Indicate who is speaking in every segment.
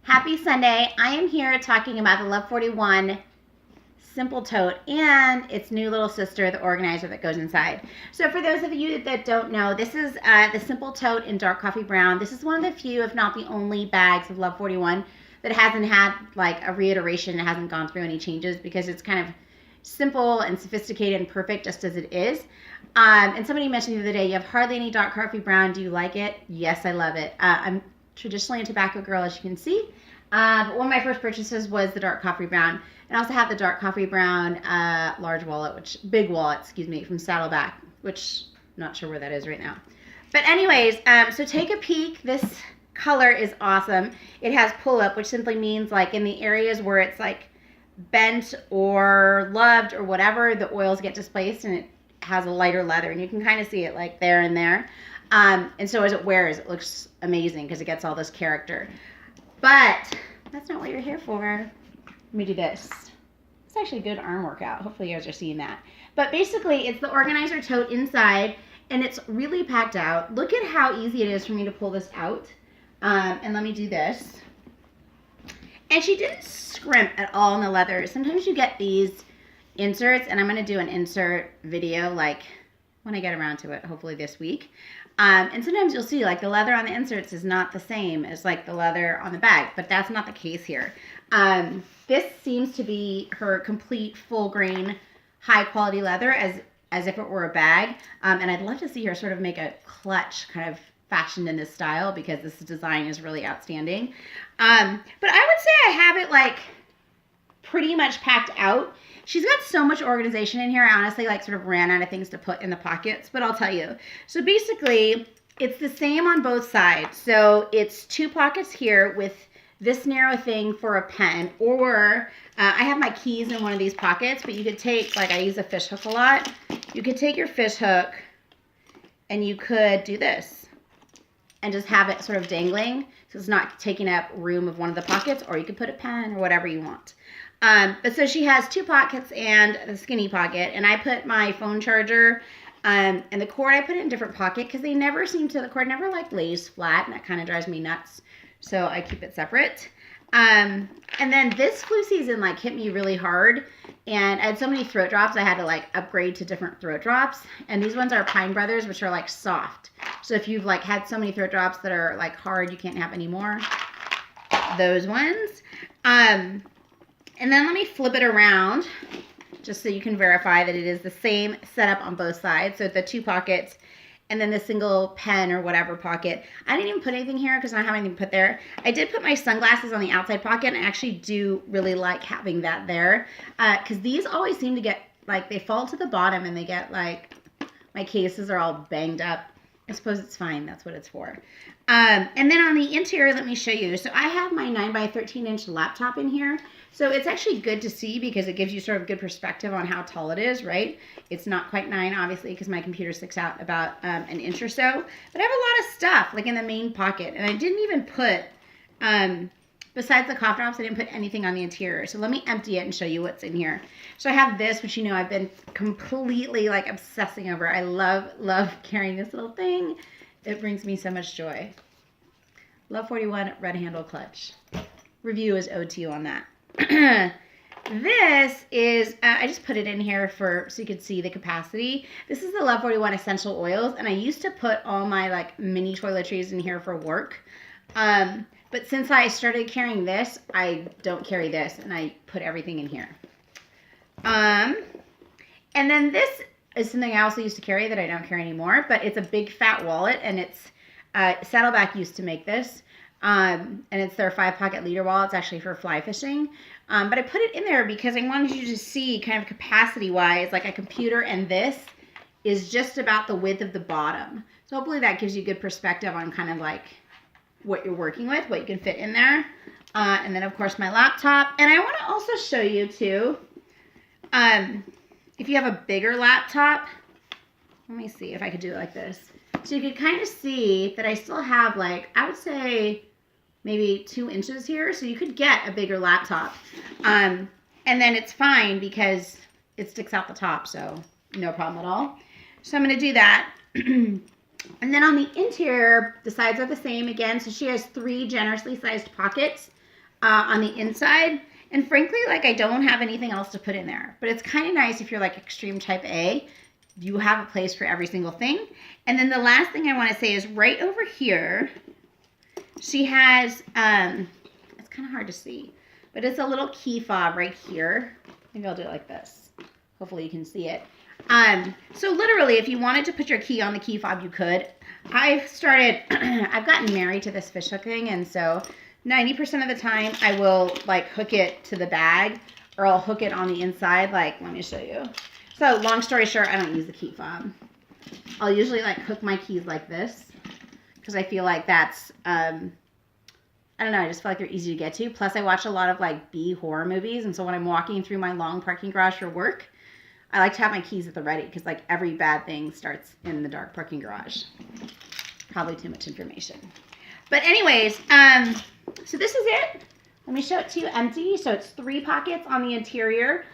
Speaker 1: Happy Sunday. I am here talking about the Love 41 Simple Tote and its new little sister, the organizer that goes inside. So for those of you that don't know, this is the Simple Tote in dark coffee brown. This is one of the few, if not the only, bags of Love 41 that hasn't had like a reiteration. It hasn't gone through any changes because it's kind of simple and sophisticated and perfect just as it is. And somebody mentioned the other day, you have hardly any dark coffee brown. Do you like it? Yes, I love it. I'm traditionally a tobacco girl, as you can see. But one of my first purchases was the dark coffee brown. And I also have the dark coffee brown big wallet, from Saddleback, which I'm not sure where that is right now. But anyways, so take a peek. This color is awesome. It has pull up, which simply means like in the areas where it's like bent or loved or whatever, the oils get displaced and it has a lighter leather, and you can kind of see it like there and there. And so as it wears, it looks amazing because it gets all this character. But that's not what you're here for. Let me do this. It's actually a good arm workout. Hopefully you guys are seeing that. But basically, it's the organizer tote inside, and it's really packed out. Look at how easy it is for me to pull this out. And let me do this. And she didn't scrimp at all in the leather. Sometimes you get these inserts, and I'm going to do an insert video like when I get around to it, hopefully this week. And sometimes you'll see like the leather on the inserts is not the same as like the leather on the bag, but that's not the case here. This seems to be her complete full grain, high quality leather as if it were a bag. And I'd love to see her sort of make a clutch kind of fashioned in this style because this design is really outstanding. But I would say I have it like pretty much packed out. She's got so much organization in here. I honestly like sort of ran out of things to put in the pockets, but I'll tell you. So basically, it's the same on both sides. So it's 2 pockets here with this narrow thing for a pen, or I have my keys in one of these pockets, but you could take, like I use a fish hook a lot. You could take your fish hook and you could do this and just have it sort of dangling so it's not taking up room of one of the pockets, or you could put a pen or whatever you want. But so she has 2 pockets and the skinny pocket, and I put my phone charger and the cord, I put it in a different pocket because the cord never like lays flat, and that kind of drives me nuts. So I keep it separate. And then this flu season like hit me really hard, and I had so many throat drops I had to like upgrade to different throat drops, and these ones are Pine Brothers, which are like soft. So if you've like had so many throat drops that are like hard, you can't have any more, those ones. And then let me flip it around just so you can verify that it is the same setup on both sides. So the 2 pockets and then the single pen or whatever pocket. I didn't even put anything here because I don't have anything to put there. I did put my sunglasses on the outside pocket, and I actually do really like having that there because these always seem to get, like, they fall to the bottom and they get, like, my cases are all banged up. I suppose it's fine. That's what it's for. And then on the interior, let me show you. So I have my 9x13-inch laptop in here. So it's actually good to see because it gives you sort of good perspective on how tall it is, right? It's not quite 9, obviously, because my computer sticks out about an inch or so. But I have a lot of stuff, like in the main pocket. And I didn't even put, besides the cough drops, I didn't put anything on the interior. So let me empty it and show you what's in here. So I have this, which you know I've been completely like obsessing over. I love carrying this little thing. It brings me so much joy. Love 41 red handle clutch. Review is owed to you on that. This is, I just put it in here so you could see the capacity. This is the Love 41 essential oils, and I used to put all my like mini toiletries in here for work. But since I started carrying this, I don't carry this, and I put everything in here. And then this is something I also used to carry that I don't carry anymore, but it's a big fat wallet, and it's, Saddleback used to make this, and it's their 5-pocket leader wallet. It's actually for fly fishing, but I put it in there because I wanted you to see kind of capacity-wise, like a computer and this is just about the width of the bottom. So hopefully that gives you good perspective on kind of like what you're working with, what you can fit in there. And then of course my laptop. And I want to also show you too, if you have a bigger laptop, let me see if I could do it like this. So you could kind of see that I still have like, I would say maybe 2 inches here. So you could get a bigger laptop. And then it's fine because it sticks out the top. So no problem at all. So I'm going to do that. And then on the interior, the sides are the same again. So she has 3 generously sized pockets on the inside. And frankly, like I don't have anything else to put in there. But it's kind of nice if you're like extreme type A. You have a place for every single thing. And then the last thing I want to say is right over here, she has, it's kind of hard to see, but it's a little key fob right here. Maybe I'll do it like this. Hopefully you can see it. So literally, if you wanted to put your key on the key fob, you could. I've gotten married to this fishhook thing, and so 90% of the time I will like hook it to the bag, or I'll hook it on the inside. Like, let me show you. So long story short, I don't use the key fob. I'll usually like hook my keys like this because I feel like that's, I don't know, I just feel like they're easy to get to. Plus I watch a lot of like B horror movies. And so when I'm walking through my long parking garage for work, I like to have my keys at the ready because like every bad thing starts in the dark parking garage. Probably too much information. But anyways, so this is it. Let me show it to you empty. So it's 3 pockets on the interior.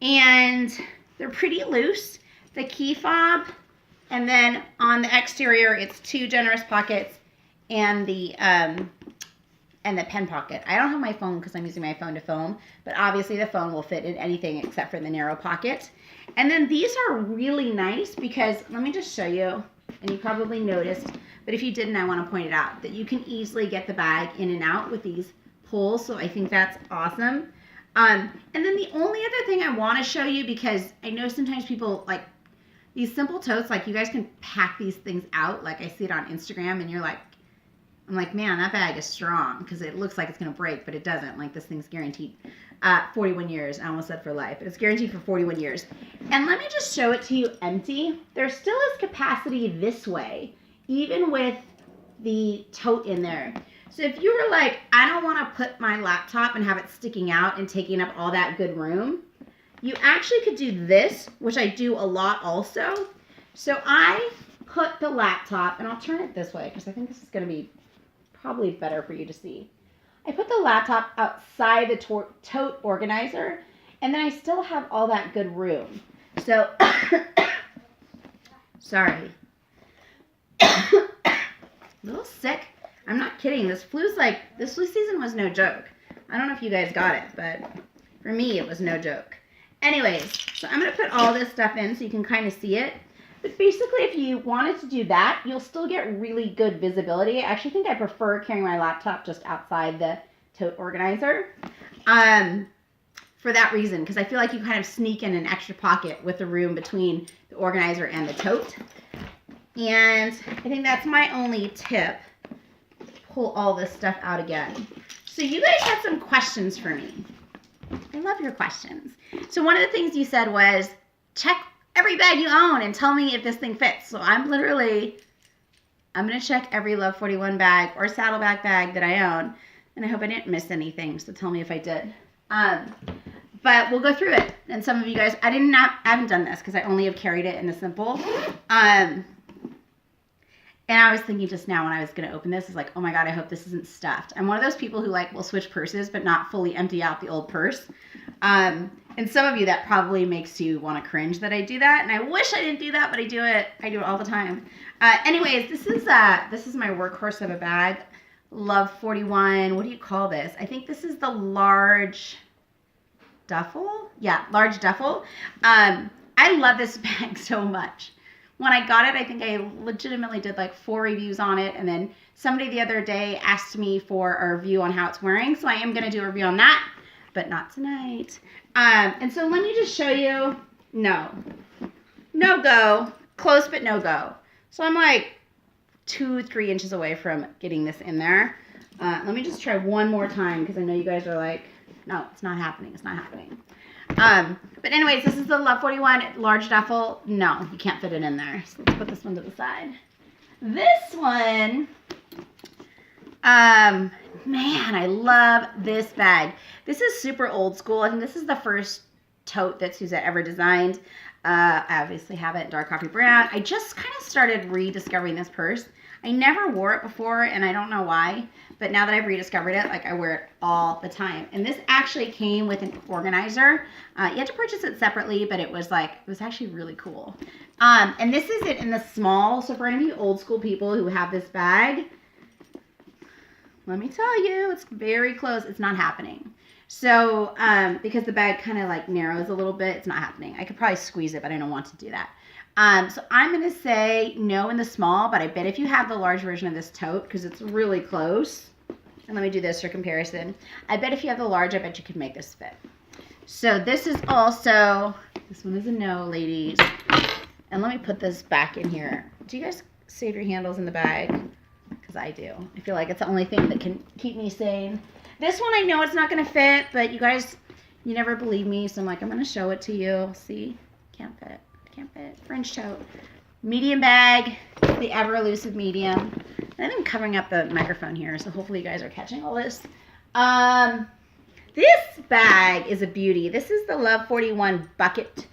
Speaker 1: And they're pretty loose. The key fob, and then on the exterior, it's 2 generous pockets and the pen pocket. I don't have my phone because I'm using my phone to film, but obviously the phone will fit in anything except for the narrow pocket. And then these are really nice because, let me just show you, and you probably noticed, but if you didn't, I want to point it out, that you can easily get the bag in and out with these pulls, so I think that's awesome. And then the only other thing I want to show you, because I know sometimes people like these simple totes, like you guys can pack these things out. Like I see it on Instagram and you're like, I'm like, man, that bag is strong because it looks like it's going to break, but it doesn't. Like this thing's guaranteed 41 years. I almost said for life, but it's guaranteed for 41 years. And let me just show it to you empty. There still is capacity this way, even with the tote in there. So if you were like, I don't want to put my laptop and have it sticking out and taking up all that good room, you actually could do this, which I do a lot also. So I put the laptop, and I'll turn it this way because I think this is going to be probably better for you to see. I put the laptop outside the tote organizer, and then I still have all that good room. So, sorry. A little sick. I'm not kidding. This flu season was no joke. I don't know if you guys got it, but for me, it was no joke. Anyways, so I'm going to put all this stuff in so you can kind of see it. But basically, if you wanted to do that, you'll still get really good visibility. I actually think I prefer carrying my laptop just outside the tote organizer for that reason, because I feel like you kind of sneak in an extra pocket with the room between the organizer and the tote. And I think that's my only tip. Pull all this stuff out again. So you guys had some questions for me. I love your questions. So one of the things you said was, check every bag you own and tell me if this thing fits. So I'm going to check every Love 41 bag or Saddleback bag that I own. And I hope I didn't miss anything, so tell me if I did. But we'll go through it. And some of you guys, I haven't done this because I only have carried it in the simple. And I was thinking just now when I was going to open this, is like, oh my God, I hope this isn't stuffed. I'm one of those people who like will switch purses, but not fully empty out the old purse. And some of you, that probably makes you want to cringe that I do that. And I wish I didn't do that, but I do it. I do it all the time. Anyways, this is my workhorse of a bag. Love 41. What do you call this? I think this is the large duffel. Yeah, large duffel. I love this bag so much. When I got it, I think I legitimately did like 4 reviews on it. And then somebody the other day asked me for a review on how it's wearing. So I am going to do a review on that, but not tonight. And so let me just show you. No go. Close, but no go. So I'm like 2-3 inches away from getting this in there. Let me just try one more time because I know you guys are like, no, it's not happening. It's not happening. But anyways, this is the Love 41 large duffel. No, you can't fit it in there. So let's put this one to the side. This one, man, I love this bag. This is super old school. I think this is the first tote that Suzette ever designed. I obviously have it in dark coffee brown. I just kind of started rediscovering this purse. I never wore it before, and I don't know why, but now that I've rediscovered it, like I wear it all the time. And this actually came with an organizer. You had to purchase it separately, but it was actually really cool. And this is it in the small. So for any of you old school people who have this bag, let me tell you, it's very close. It's not happening. So, because the bag kind of like narrows a little bit, it's not happening. I could probably squeeze it, but I don't want to do that. So I'm going to say no in the small, but I bet if you have the large version of this tote, because it's really close, and let me do this for comparison. I bet if you have the large, I bet you could make this fit. So this is also, this one is a no, ladies. And let me put this back in here. Do you guys save your handles in the bag? Because I do. I feel like it's the only thing that can keep me sane. This one I know it's not going to fit, but you guys, you never believe me, so I'm like, I'm going to show it to you. See? Can't fit. Can't fit. French tote. Medium bag, the ever elusive medium. And I'm covering up the microphone here, so hopefully you guys are catching all this. This bag is a beauty. This is the Love 41 bucket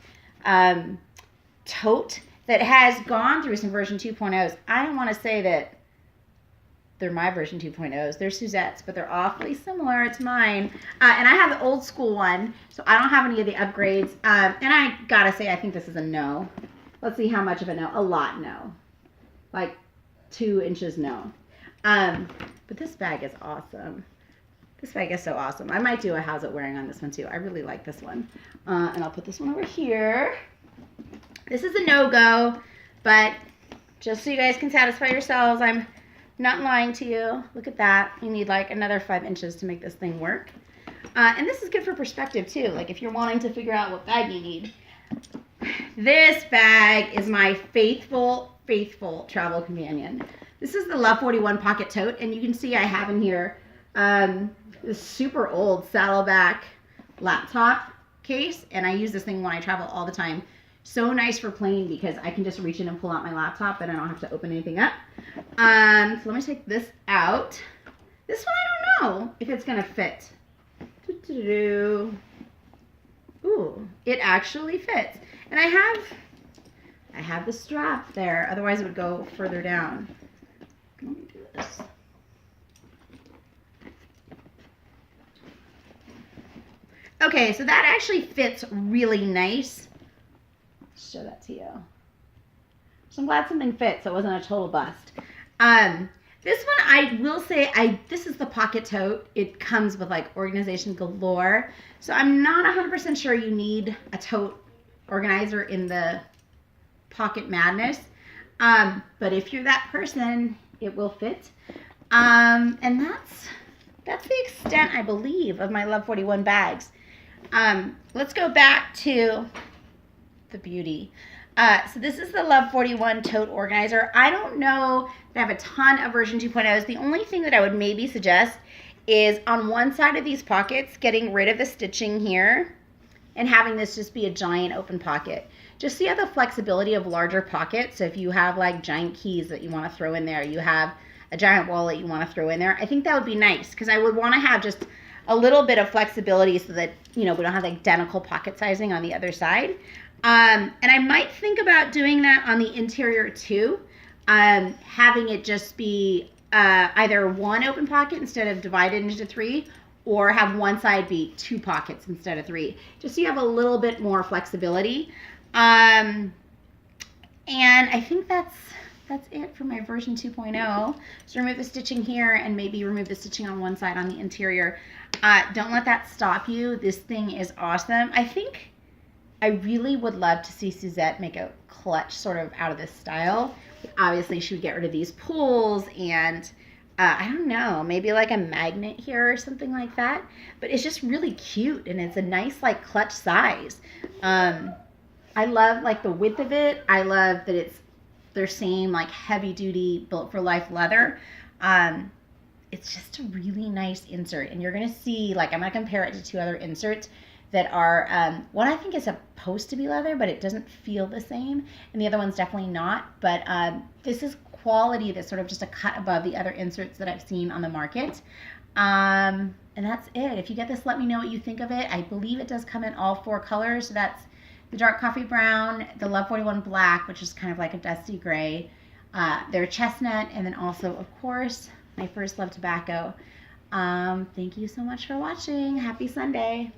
Speaker 1: tote that has gone through some version 2.0s. I don't want to say that they're my version 2.0s. They're Suzette's, but they're awfully similar to mine. And I have the old school one, so I don't have any of the upgrades. And I gotta say, I think this is a no. Let's see how much of a no. A lot no. Like 2 inches no. But this bag is awesome. This bag is so awesome. I might do a how's it wearing on this one too. I really like this one. And I'll put this one over here. This is a no-go, but just so you guys can satisfy yourselves, I'm not lying to you. Look at that. You need like another 5 inches to make this thing work. And this is good for perspective too. Like if you're wanting to figure out what bag you need. This bag is my faithful, faithful travel companion. This is the Love 41 pocket tote. And you can see I have in here this super old Saddleback laptop case. And I use this thing when I travel all the time. So nice for plane because I can just reach in and pull out my laptop and I don't have to open anything up. So let me take this out. This one I don't know if it's gonna fit. Ooh, it actually fits. And I have the strap there, otherwise it would go further down. Let me do this. Okay, so that actually fits really nice. Show that to you. So I'm glad something fits, so it wasn't a total bust. This one I will say, this is the pocket tote. It comes with like organization galore. So I'm not 100% sure you need a tote organizer in the pocket madness. But if you're that person, it will fit. And that's the extent, I believe, of my Love 41 bags. Let's go back to the beauty. So this is the Love 41 tote organizer. I don't know that I have a ton of version 2.0s. The only thing that I would maybe suggest is on one side of these pockets, getting rid of the stitching here and having this just be a giant open pocket. Just so you have the flexibility of larger pockets. So if you have like giant keys that you want to throw in there, you have a giant wallet you want to throw in there, I think that would be nice because I would want to have just a little bit of flexibility so that, you know, we don't have identical pocket sizing on the other side. And I might think about doing that on the interior too, having it just be either one open pocket instead of divided into 3, or have one side be 2 pockets instead of 3, just so you have a little bit more flexibility. And I think that's it for my version 2.0. So remove the stitching here and maybe remove the stitching on one side on the interior. Don't let that stop you. This thing is awesome. I think I really would love to see Suzette make a clutch sort of out of this style. Obviously, she would get rid of these pulls and I don't know, maybe like a magnet here or something like that. But it's just really cute and it's a nice like clutch size. I love like the width of it. I love that it's their same like heavy duty built for life leather. It's just a really nice insert and you're gonna see, like I'm gonna compare it to 2 other inserts that are, one I think is supposed to be leather, but it doesn't feel the same. And the other one's definitely not. But this is quality that's sort of just a cut above the other inserts that I've seen on the market. And that's it. If you get this, let me know what you think of it. I believe it does come in all 4 colors. So that's the dark coffee brown, the Love 41 black, which is kind of like a dusty gray, their chestnut, and then also, of course, my first love tobacco. Thank you so much for watching. Happy Sunday.